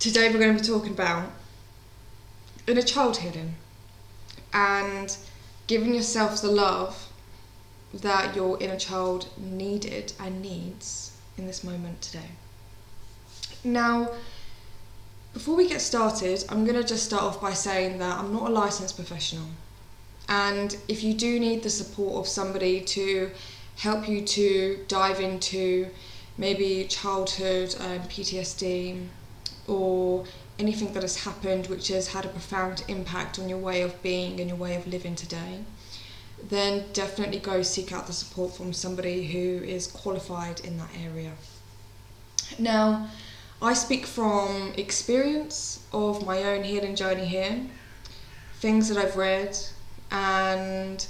Today we're going to be talking about inner child healing and giving yourself the love that your inner child needed and needs in this moment today. Now, before we get started, I'm going to just start off by saying that I'm not a licensed professional, and if you do need the support of somebody to help you to dive into maybe childhood PTSD or anything that has happened which has had a profound impact on your way of being and your way of living today, then definitely go seek out the support from somebody who is qualified in that area. Now, I speak from experience of my own healing journey here, things that I've read and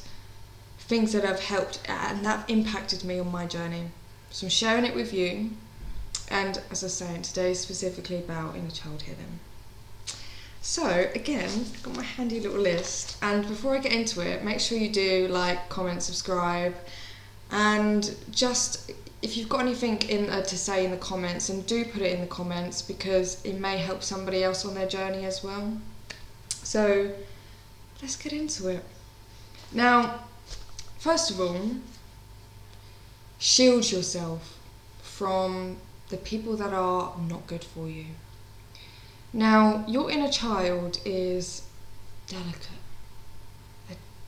things that have helped and that have impacted me on my journey. So I'm sharing it with you, and as I say, today is specifically about inner child healing. So again, I've got my handy little list, and before I get into it, make sure you do like, comment, subscribe, and just if you've got anything to say in the comments, and do put it in the comments because it may help somebody else on their journey as well. So let's get into it. Now, first of all, shield yourself from the people that are not good for you. Now, your inner child is delicate.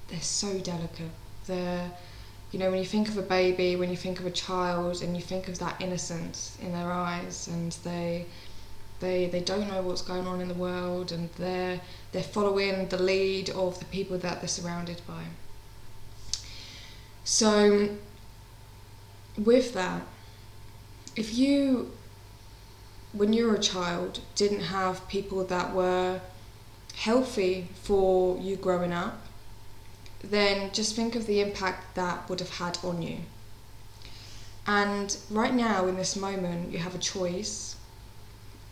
They're so delicate. When you think of a baby, when you think of a child, and you think of that innocence in their eyes, and they don't know what's going on in the world, and they're following the lead of the people that they're surrounded by. So with that, if you, when you were a child, didn't have people that were healthy for you growing up, then just think of the impact that would have had on you. And right now, in this moment, you have a choice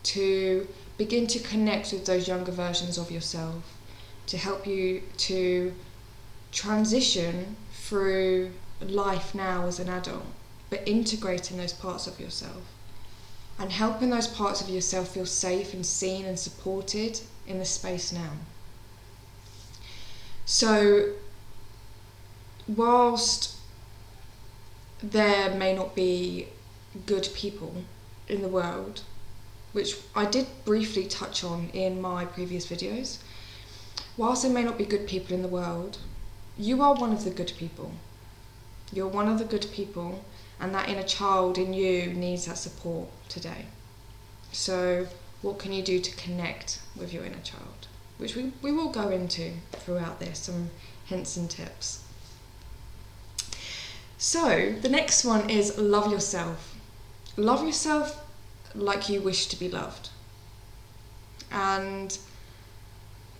to begin to connect with those younger versions of yourself, to help you to transition through life now as an adult, but integrating those parts of yourself and helping those parts of yourself feel safe and seen and supported in the space now. So whilst there may not be good people in the world, which I did briefly touch on in my previous videos, whilst there may not be good people in the world, you are one of the good people. You're one of the good people, and that inner child in you needs that support today. So what can you do to connect with your inner child? Which we will go into throughout this, some hints and tips. So the next one is love yourself. Love yourself like you wish to be loved. And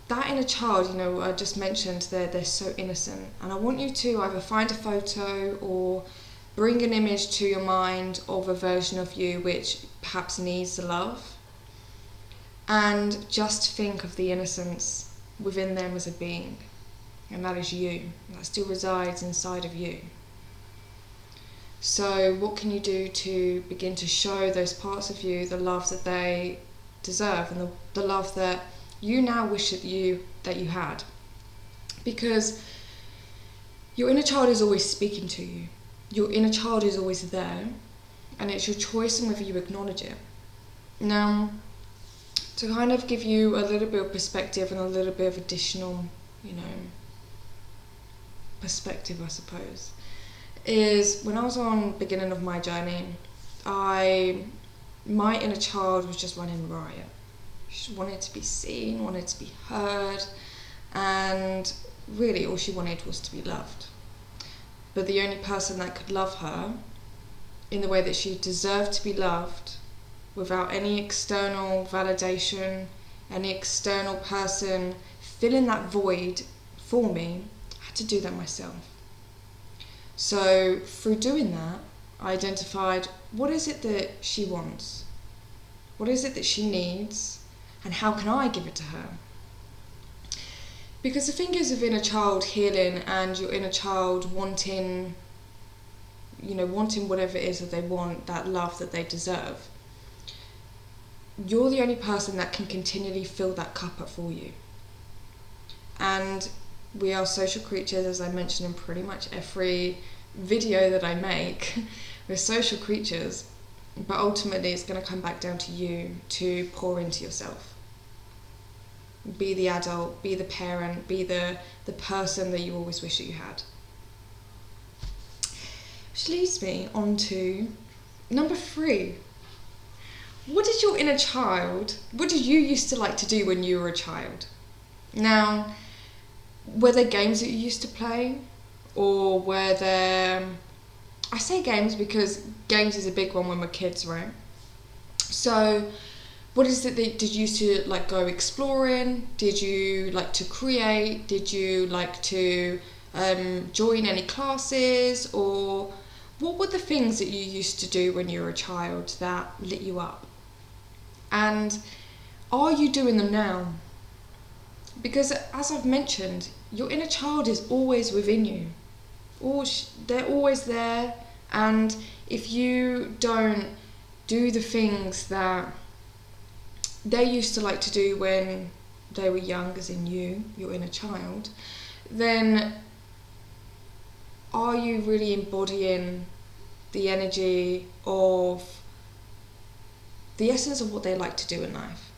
that inner child, I just mentioned they're so innocent, and I want you to either find a photo or bring an image to your mind of a version of you which perhaps needs the love, and just think of the innocence within them as a being, and that is you. That still resides inside of you. So what can you do to begin to show those parts of you the love that they deserve, and the love that you now wish that you had? Because your inner child is always speaking to you. Your inner child is always there, and it's your choice on whether you acknowledge it. Now, to kind of give you a little bit of perspective and a little bit of additional, perspective, I suppose, is when I was on the beginning of my journey, my inner child was just running riot. She wanted to be seen, wanted to be heard, and really all she wanted was to be loved. But the only person that could love her in the way that she deserved to be loved, without any external validation, any external person filling that void for me, I had to do that myself. So through doing that, I identified what is it that she wants, what is it that she needs, and how can I give it to her? Because the thing is with inner child healing and your inner child wanting whatever it is that they want, that love that they deserve, you're the only person that can continually fill that cup up for you. And we are social creatures, as I mentioned in pretty much every video that I make. We're social creatures, but ultimately it's going to come back down to you to pour into yourself. Be the adult, be the parent, be the person that you always wish that you had. Which leads me on to number 3. What did your inner child, what did you used to like to do when you were a child? Now, were there games that you used to play? Or were there... I say games because games is a big one when we're kids, right? So, what is it that did you used to like go exploring? Did you like to create? Did you like to join any classes? Or what were the things that you used to do when you were a child that lit you up? And are you doing them now? Because as I've mentioned, your inner child is always within you. They're always there, and if you don't do the things that they used to like to do when they were young, as in your inner child, then are you really embodying the energy of the essence of what they like to do in life?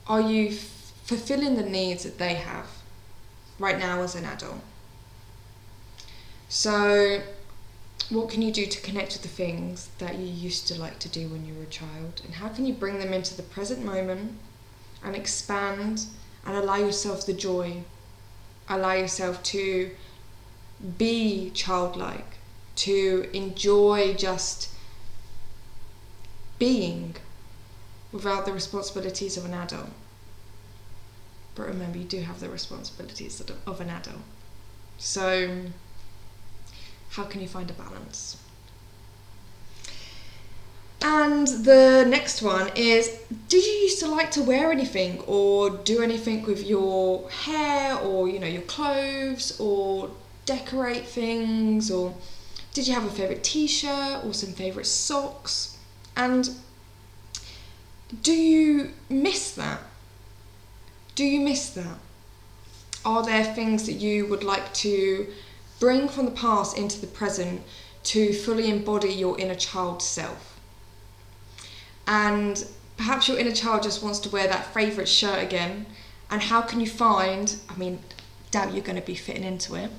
Are you fulfilling the needs that they have right now as an adult? So what can you do to connect with the things that you used to like to do when you were a child, and how can you bring them into the present moment and expand and allow yourself the joy, allow yourself to be childlike, to enjoy just being without the responsibilities of an adult. But remember, you do have the responsibilities of an adult. So how can you find a balance? And the next one is, did you used to like to wear anything or do anything with your hair or, your clothes, or decorate things? Or did you have a favourite t-shirt or some favourite socks? And do you miss that? Do you miss that? Are there things that you would like to bring from the past into the present to fully embody your inner child self? And perhaps your inner child just wants to wear that favourite shirt again, and how can you find, doubt you're going to be fitting into it,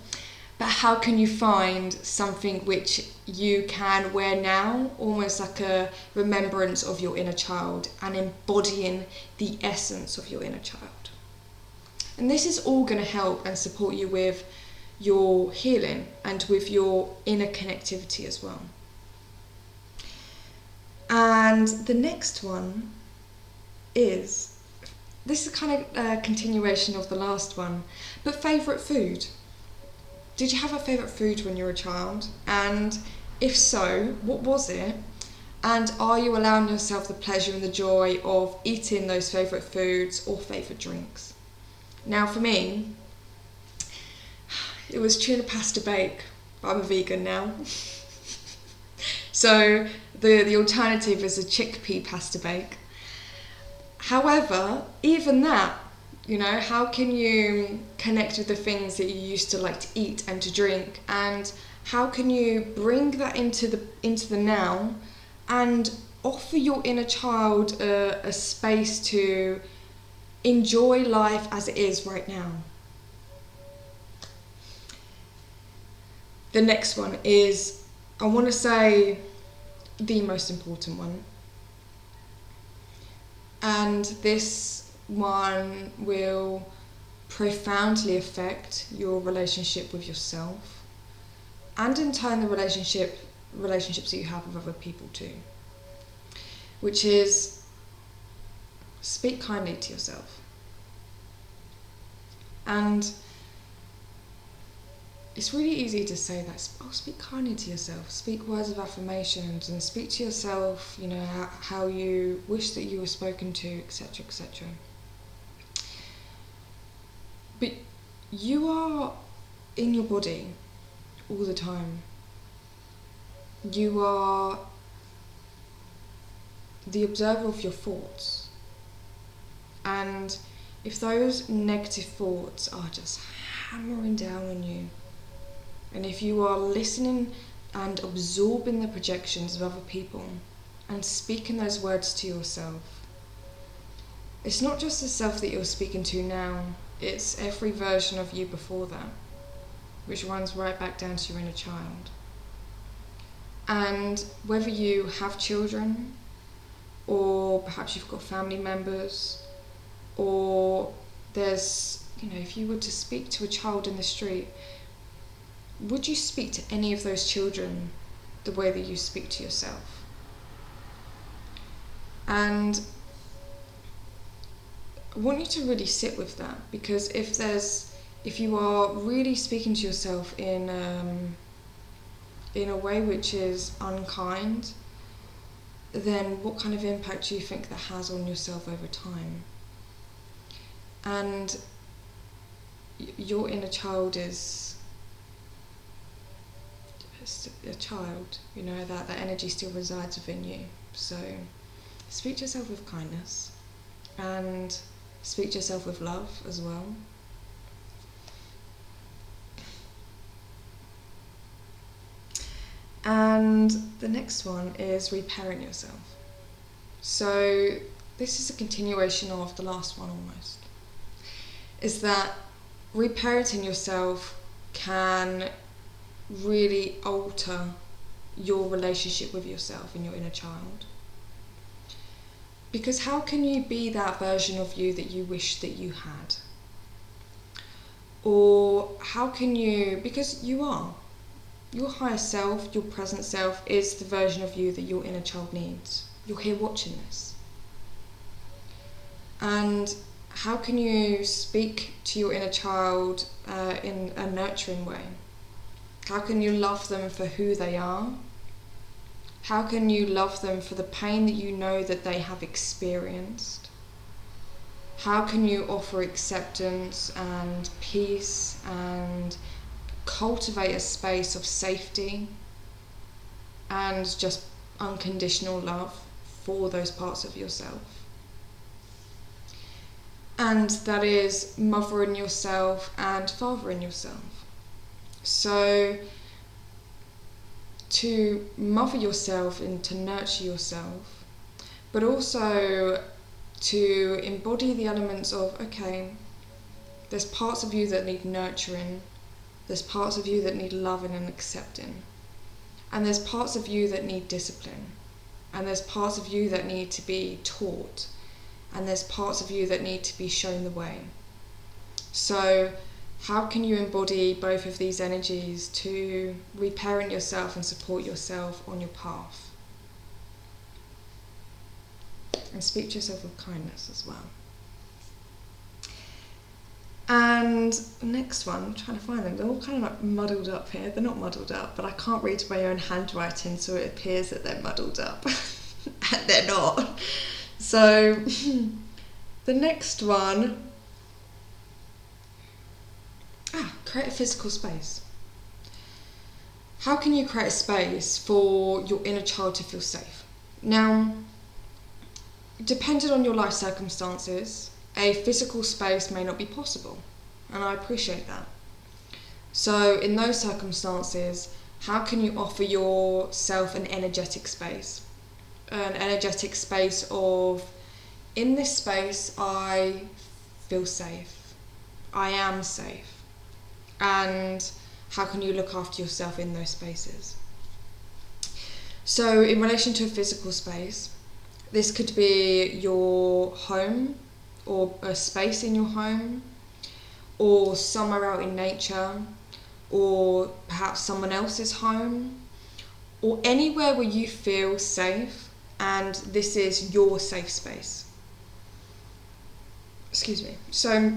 but how can you find something which you can wear now, almost like a remembrance of your inner child and embodying the essence of your inner child? And this is all going to help and support you with your healing and with your inner connectivity as well. And the next one is, this is kind of a continuation of the last one, but favourite food. Did you have a favourite food when you were a child? And if so, what was it? And are you allowing yourself the pleasure and the joy of eating those favourite foods or favourite drinks? Now for me, it was tuna pasta bake, but I'm a vegan now. So the alternative is a chickpea pasta bake. However, even that, how can you connect with the things that you used to like to eat and to drink, and how can you bring that into the now and offer your inner child a space to enjoy life as it is right now? The next one is, I want to say, the most important one. And this one will profoundly affect your relationship with yourself, and in turn the relationships that you have with other people too. Which is, speak kindly to yourself. And it's really easy to say that, speak kindly to yourself, speak words of affirmations, and speak to yourself, how you wish that you were spoken to, etc., etc. But you are in your body all the time. You are the observer of your thoughts. And if those negative thoughts are just hammering down on you, and if you are listening and absorbing the projections of other people and speaking those words to yourself, it's not just the self that you're speaking to now, it's every version of you before that, which runs right back down to your inner child. And whether you have children, or perhaps you've got family members, or there's, if you were to speak to a child in the street, would you speak to any of those children the way that you speak to yourself? And I want you to really sit with that, because if you are really speaking to yourself in a way which is unkind, then what kind of impact do you think that has on yourself over time? And your inner child is a child, that energy still resides within you. So speak to yourself with kindness, and speak to yourself with love as well. And the next one is reparent yourself. So this is a continuation of the last one almost. Is that reparenting yourself can really alter your relationship with yourself and your inner child. Because how can you be that version of you that you wish that you had? Or how can you, because you are. Your higher self, your present self, is the version of you that your inner child needs. You're here watching this. And how can you speak to your inner child in a nurturing way? How can you love them for who they are? How can you love them for the pain that you know that they have experienced? How can you offer acceptance and peace and cultivate a space of safety and just unconditional love for those parts of yourself? And that is mothering yourself and fathering yourself. So to mother yourself and to nurture yourself, but also to embody the elements of, okay, there's parts of you that need nurturing, there's parts of you that need loving and accepting, and there's parts of you that need discipline, and there's parts of you that need to be taught, and there's parts of you that need to be shown the way. So how can you embody both of these energies to reparent yourself and support yourself on your path? And speak to yourself with kindness as well. And the next one, I'm trying to find them, they're all kind of like muddled up here. They're not muddled up, but I can't read my own handwriting, so it appears that they're muddled up. And they're not. So the next one, create a physical space. How can you create a space for your inner child to feel safe? Now, depending on your life circumstances, a physical space may not be possible, and I appreciate that. So in those circumstances, how can you offer yourself an energetic space? An energetic space of, in this space I feel safe, I am safe. And how can you look after yourself in those spaces? So in relation to a physical space, this could be your home, or a space in your home, or somewhere out in nature, or perhaps someone else's home, or anywhere where you feel safe and this is your safe space. Excuse me. So,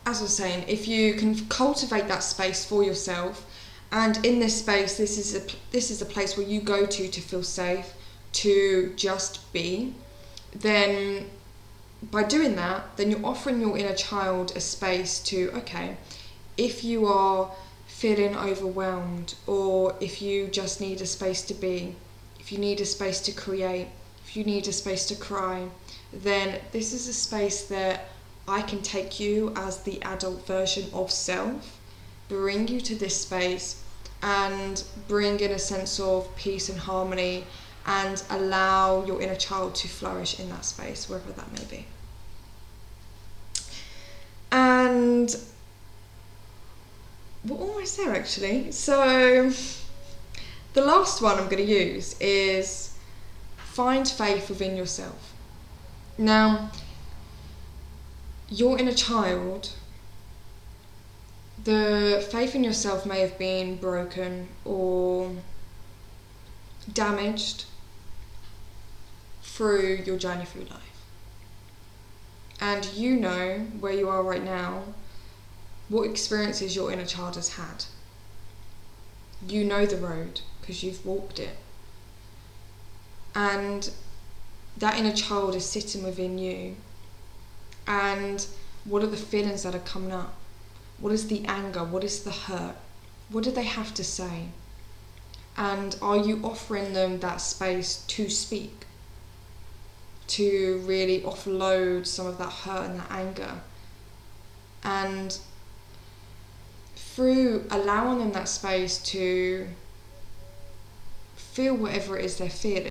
as I was saying, if you can cultivate that space for yourself, and in this space, this is a place where you go to feel safe, to just be, then by doing that, then you're offering your inner child a space to, okay, if you are feeling overwhelmed, or if you just need a space to be, if you need a space to create, if you need a space to cry, then this is a space that I can take you as the adult version of self, bring you to this space and bring in a sense of peace and harmony and allow your inner child to flourish in that space, wherever that may be. And we're almost there actually. So the last one I'm going to use is find faith within yourself. Now, your inner child, the faith in yourself may have been broken or damaged through your journey through life. And you know where you are right now, what experiences your inner child has had. You know the road because you've walked it. And that inner child is sitting within you. And what are the feelings that are coming up? What is the anger? What is the hurt? What do they have to say? And are you offering them that space to speak? To really offload some of that hurt and that anger. And through allowing them that space to feel whatever it is they're feeling,